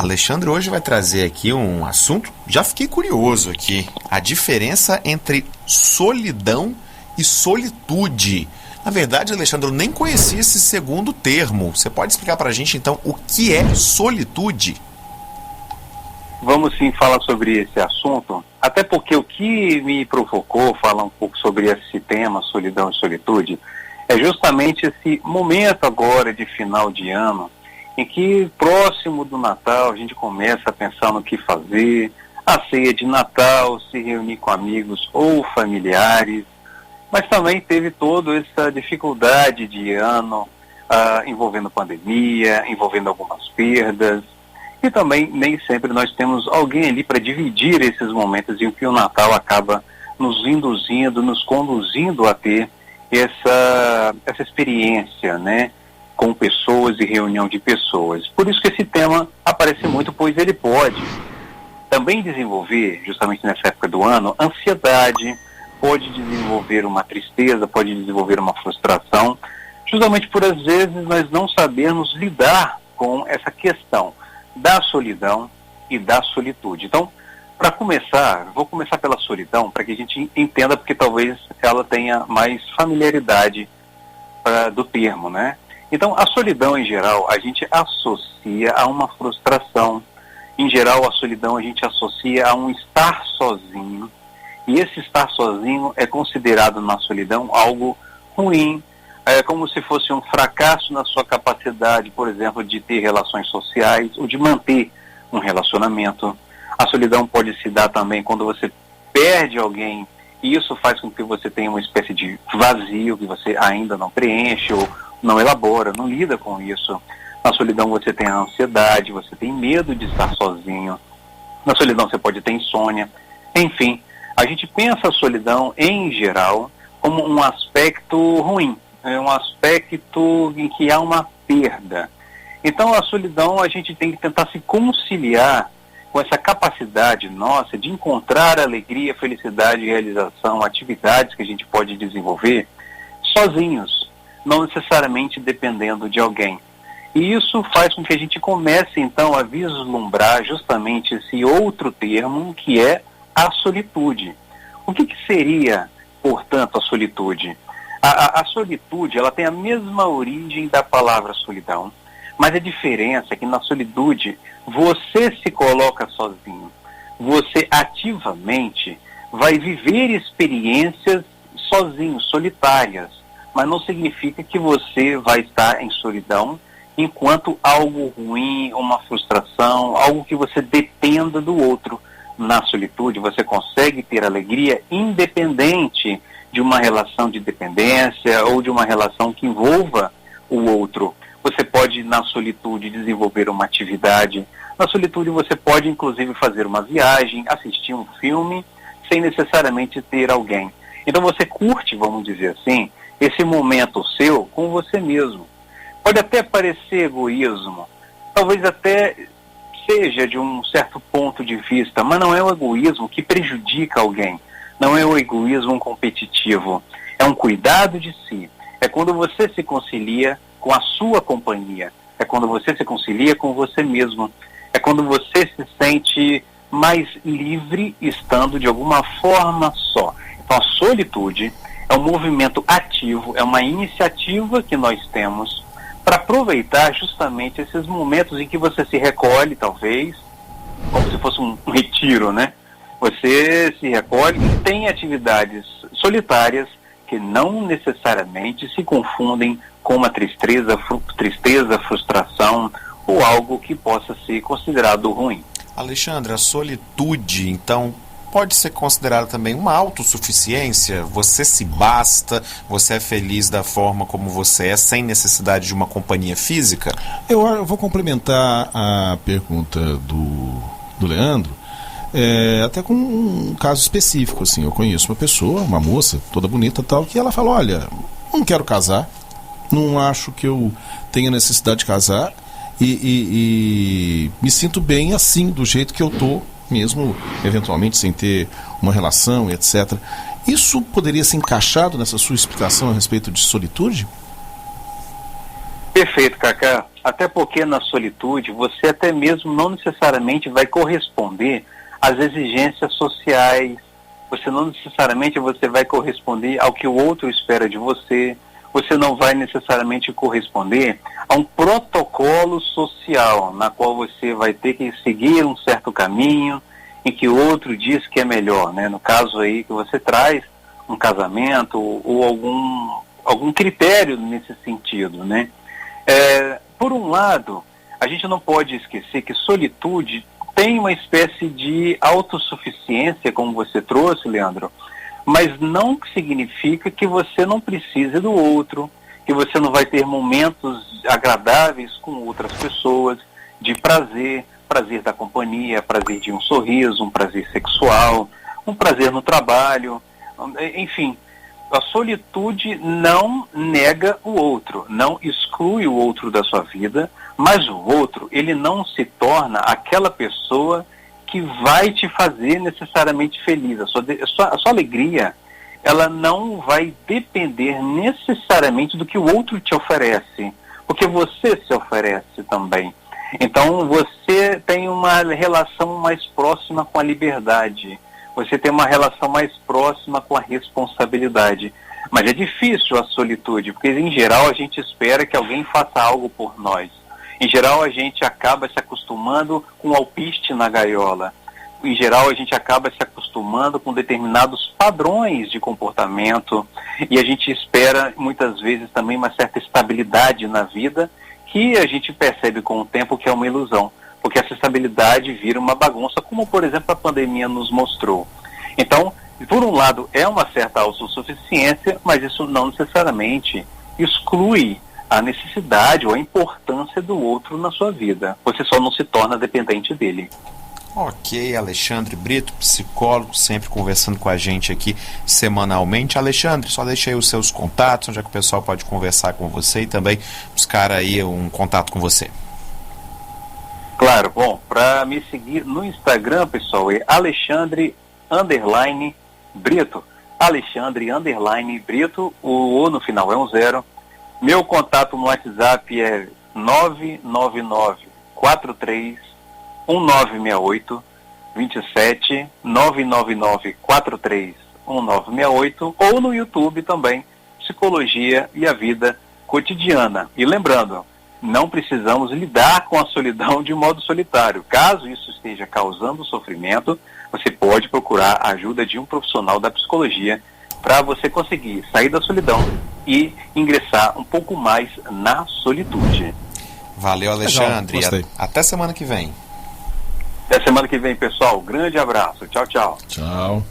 Alexandre hoje vai trazer aqui um assunto, já fiquei curioso aqui, a diferença entre solidão e solitude. Na verdade, Alexandre, eu nem conhecia esse segundo termo. Você pode explicar pra gente, então, o que é solitude? Vamos sim falar sobre esse assunto, até porque o que me provocou falar um pouco sobre esse tema, solidão e solitude, é justamente esse momento agora de final de ano, em que próximo do Natal a gente começa a pensar no que fazer, a ceia de Natal, se reunir com amigos ou familiares, mas também teve toda essa dificuldade de ano, envolvendo pandemia, envolvendo algumas perdas, e também nem sempre nós temos alguém ali para dividir esses momentos em que o Natal acaba nos induzindo, nos conduzindo a ter essa experiência, né, com pessoas e reunião de pessoas. Por isso que esse tema aparece muito, pois ele pode também desenvolver, justamente nessa época do ano, ansiedade, pode desenvolver uma tristeza, pode desenvolver uma frustração, justamente por às vezes nós não sabermos lidar com essa questão da solidão e da solitude. Então, para começar, vou começar pela solidão, para que a gente entenda, porque talvez ela tenha mais familiaridade do termo, né? Então, a solidão em geral, a gente associa a uma frustração. Em geral, a solidão a gente associa a um estar sozinho. E esse estar sozinho é considerado na solidão algo ruim, como se fosse um fracasso na sua capacidade, por exemplo, de ter relações sociais ou de manter um relacionamento. A solidão pode se dar também quando você perde alguém, e isso faz com que você tenha uma espécie de vazio que você ainda não preenche ou não elabora, não lida com isso. Na solidão você tem a ansiedade, você tem medo de estar sozinho. Na solidão você pode ter insônia. Enfim, a gente pensa a solidão, em geral, como um aspecto ruim, um aspecto em que há uma perda. Então, a solidão, a gente tem que tentar se conciliar com essa capacidade nossa de encontrar alegria, felicidade, realização, atividades que a gente pode desenvolver sozinhos, não necessariamente dependendo de alguém. E isso faz com que a gente comece, então, a vislumbrar justamente esse outro termo, que é a solitude. O que seria, portanto, a solitude? A solitude, ela tem a mesma origem da palavra solidão, mas a diferença é que na solitude você se coloca sozinho. Você ativamente vai viver experiências sozinho, solitárias, mas não significa que você vai estar em solidão enquanto algo ruim, uma frustração, algo que você dependa do outro. Na solitude você consegue ter alegria independente de uma relação de dependência ou de uma relação que envolva o outro. Você pode, na solitude, desenvolver uma atividade. Na solitude você pode, inclusive, fazer uma viagem, assistir um filme, sem necessariamente ter alguém. Então você curte, vamos dizer assim, esse momento seu com você mesmo. Pode até parecer egoísmo, talvez até seja de um certo ponto de vista, mas não é o egoísmo que prejudica alguém, não é o egoísmo competitivo, é um cuidado de si, é quando você se concilia com a sua companhia, é quando você se concilia com você mesmo, é quando você se sente mais livre estando de alguma forma só. Então a solitude é um movimento ativo, é uma iniciativa que nós temos para aproveitar justamente esses momentos em que você se recolhe, talvez, como se fosse um retiro, né? Você se recolhe e tem atividades solitárias que não necessariamente se confundem com uma tristeza, frustração ou algo que possa ser considerado ruim. Alexandre, a solitude, então, pode ser considerada também uma autossuficiência? Você se basta, você é feliz da forma como você é, sem necessidade de uma companhia física? Eu vou complementar a pergunta do Leandro, até com um caso específico. Assim, eu conheço uma pessoa, uma moça, toda bonita e tal, que ela fala: olha, não quero casar, não acho que eu tenha necessidade de casar e me sinto bem assim, do jeito que eu tô, mesmo eventualmente sem ter uma relação, etc. Isso poderia ser encaixado nessa sua explicação a respeito de solitude? Perfeito, Cacá. Até porque na solitude você até mesmo não necessariamente vai corresponder às exigências sociais, você não necessariamente você vai corresponder ao que o outro espera de você, você não vai necessariamente corresponder a um protocolo social na qual você vai ter que seguir um certo caminho em que o outro diz que é melhor, né? No caso aí que você traz um casamento ou algum critério nesse sentido, né? Por um lado, a gente não pode esquecer que solitude tem uma espécie de autossuficiência, como você trouxe, Leandro, mas não significa que você não precise do outro, que você não vai ter momentos agradáveis com outras pessoas, de prazer da companhia, prazer de um sorriso, um prazer sexual, um prazer no trabalho, enfim. A solitude não nega o outro, não exclui o outro da sua vida, mas o outro, ele não se torna aquela pessoa que vai te fazer necessariamente feliz. A sua alegria, ela não vai depender necessariamente do que o outro te oferece, porque você se oferece também. Então você tem uma relação mais próxima com a liberdade, você tem uma relação mais próxima com a responsabilidade. Mas é difícil a solitude, porque em geral a gente espera que alguém faça algo por nós. Em geral a gente acaba se acostumando com o alpiste na gaiola. Em geral a gente acaba se acostumando com determinados padrões de comportamento e a gente espera muitas vezes também uma certa estabilidade na vida que a gente percebe com o tempo que é uma ilusão. Porque essa estabilidade vira uma bagunça, como por exemplo a pandemia nos mostrou. Então, por um lado, é uma certa autossuficiência, mas isso não necessariamente exclui a necessidade ou a importância do outro na sua vida. Você só não se torna dependente dele. Ok, Alexandre Brito, psicólogo, sempre conversando com a gente aqui semanalmente. Alexandre, só deixa aí os seus contatos, onde é que o pessoal pode conversar com você e também buscar aí um contato com você. Claro, bom, para me seguir no Instagram, pessoal, é Alexandre_Brito. Alexandre_Brito, o O no final é um 0. Meu contato no WhatsApp é 999431968, 27 999431968, ou no YouTube também, Psicologia e a Vida Cotidiana. E lembrando, não precisamos lidar com a solidão de modo solitário. Caso isso esteja causando sofrimento, você pode procurar a ajuda de um profissional da psicologia para você conseguir sair da solidão e ingressar um pouco mais na solitude. Valeu, Alexandre. Legal, até semana que vem. Até semana que vem, pessoal. Grande abraço. Tchau, tchau. Tchau.